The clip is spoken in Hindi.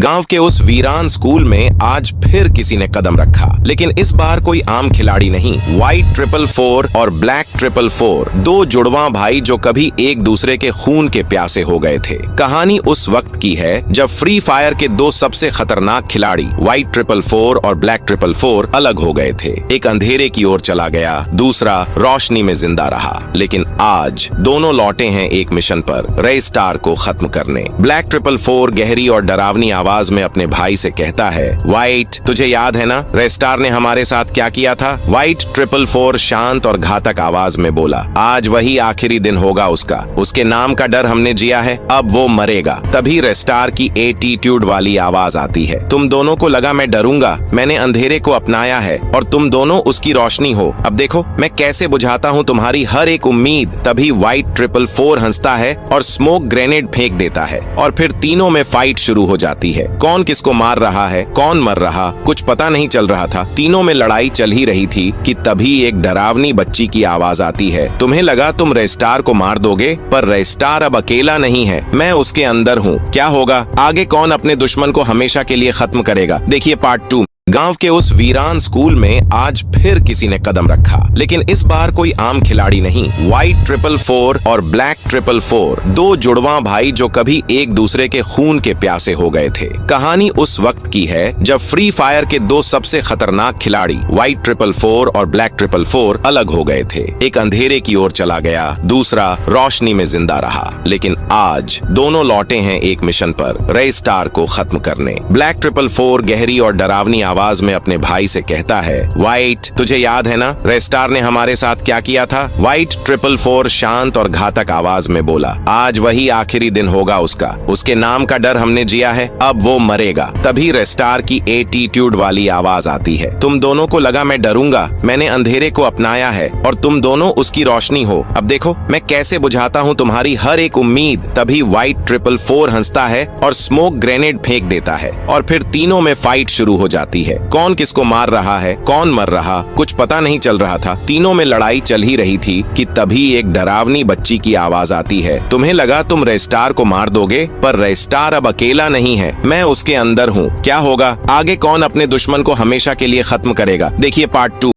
गांव के उस वीरान स्कूल में आज फिर किसी ने कदम रखा, लेकिन इस बार कोई आम खिलाड़ी नहीं। व्हाइट 444 और ब्लैक 444, दो जुड़वा भाई जो कभी एक दूसरे के खून के प्यासे हो गए थे। कहानी उस वक्त की है जब फ्री फायर के दो सबसे खतरनाक खिलाड़ी व्हाइट 444 और ब्लैक 444 अलग हो गए थे। एक अंधेरे की ओर चला गया, दूसरा रोशनी में जिंदा रहा। लेकिन आज दोनों लौटे हैं एक मिशन पर, रेड स्टार को खत्म करने। ब्लैक 444 गहरी और डरावनी आवाज में अपने भाई से कहता है, व्हाइट तुझे याद है ना, रेड स्टार ने हमारे साथ क्या किया था? व्हाइट 444 शांत और घातक आवाज में बोला, आज वही आखिरी दिन होगा उसका। उसके नाम का डर हमने जिया है, अब वो मरेगा। तभी रेड स्टार की एटीट्यूड वाली आवाज आती है, तुम दोनों को लगा मैं डरूंगा, मैंने अंधेरे को अपनाया है और तुम दोनों उसकी रोशनी हो। अब देखो मैं कैसे बुझाता हूँ तुम्हारी हर एक उम्मीद। तभी व्हाइट 444 हंसता है और स्मोक ग्रेनेड फेंक देता है और फिर तीनों में फाइट शुरू हो जाती है। कौन किसको मार रहा है, कौन मर रहा, कुछ पता नहीं चल रहा था। तीनों में लड़ाई चल ही रही थी कि तभी एक डरावनी बच्ची की आवाज आती है, तुम्हें लगा तुम रेड स्टार को मार दोगे, पर रेड स्टार अब अकेला नहीं है, मैं उसके अंदर हूँ। क्या होगा आगे, कौन अपने दुश्मन को हमेशा के लिए खत्म करेगा? देखिए पार्ट 2। गांव के उस वीरान स्कूल में आज फिर किसी ने कदम रखा, लेकिन इस बार कोई आम खिलाड़ी नहीं। व्हाइट 444 और ब्लैक 444, दो जुड़वा भाई जो कभी एक दूसरे के खून के प्यासे हो गए थे। कहानी उस वक्त की है जब फ्री फायर के दो सबसे खतरनाक खिलाड़ी व्हाइट 444 और ब्लैक 444 अलग हो गए थे। एक अंधेरे की ओर चला गया, दूसरा रोशनी में जिंदा रहा। लेकिन आज दोनों लौटे हैं एक मिशन पर, रेड स्टार को खत्म करने। ब्लैक 444 गहरी और डरावनी आवाज में अपने भाई से कहता है, व्हाइट तुझे याद है ना, रेड स्टार ने हमारे साथ क्या किया था? व्हाइट 444 शांत और घातक आवाज में बोला, आज वही आखिरी दिन होगा उसका। उसके नाम का डर हमने जिया है, अब वो मरेगा। तभी रेड स्टार की एटीट्यूड वाली आवाज आती है, तुम दोनों को लगा मैं डरूंगा, मैंने अंधेरे को अपनाया है और तुम दोनों उसकी रोशनी हो। अब देखो मैं कैसे बुझाता हूँ तुम्हारी हर एक उम्मीद। तभी व्हाइट 444 हंसता है और स्मोक ग्रेनेड फेंक देता है और फिर तीनों में फाइट शुरू हो जाती है। कौन किसको मार रहा है, कौन मर रहा, कुछ पता नहीं चल रहा था। तीनों में लड़ाई चल ही रही थी कि तभी एक डरावनी बच्ची की आवाज आती है, तुम्हें लगा तुम रेड स्टार को मार दोगे, पर रेड स्टार अब अकेला नहीं है, मैं उसके अंदर हूँ। क्या होगा आगे, कौन अपने दुश्मन को हमेशा के लिए खत्म करेगा? देखिए पार्ट 2।